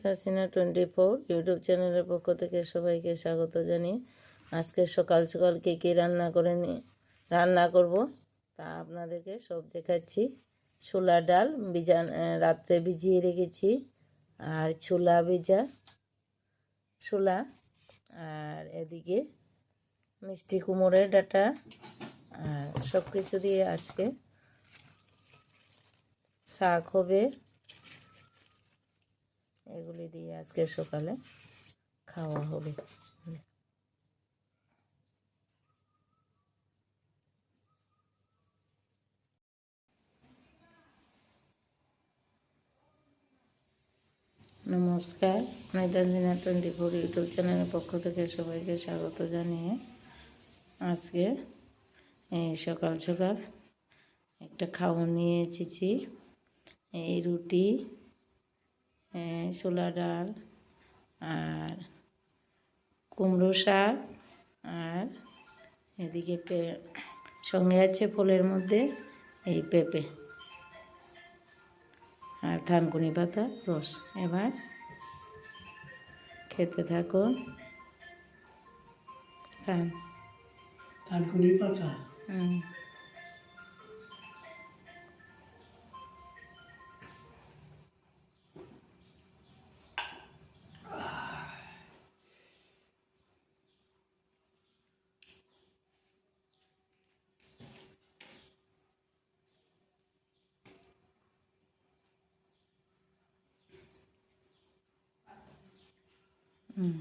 Hasina 24 YouTube চ্যানেলের পক্ষ থেকে সবাইকে স্বাগত জানিয়ে আজকে সকাল সকাল কী রান্না করব তা আপনাদেরকে সব দেখাচ্ছি। ছোলা ডাল রাত্রে ভিজিয়ে রেখেছি, আর ছোলা, আর এদিকে মিষ্টি কুমড়োর ডাঁটা, আর সব কিছু দিয়ে আজকে শাক হবে। এগুলি দিয়ে আজকে সকালে খাওয়া হবে। নমস্কার, মেদালিনা 24 ইউটিউব চ্যানেলের পক্ষ থেকে সবাইকে স্বাগত জানিয়ে আজকে এই সকাল সকাল একটা খাওয়া নিয়ে এসেছি। এই রুটি, ছোলা ডাল, আর কুমড়ো শাক, আর এদিকে সঙ্গে আছে ফলের মধ্যে এই পেঁপে আর থানকুনি পাতা রস। এবার খেতে থাকো, খান। থানকুনি পাতা হুম।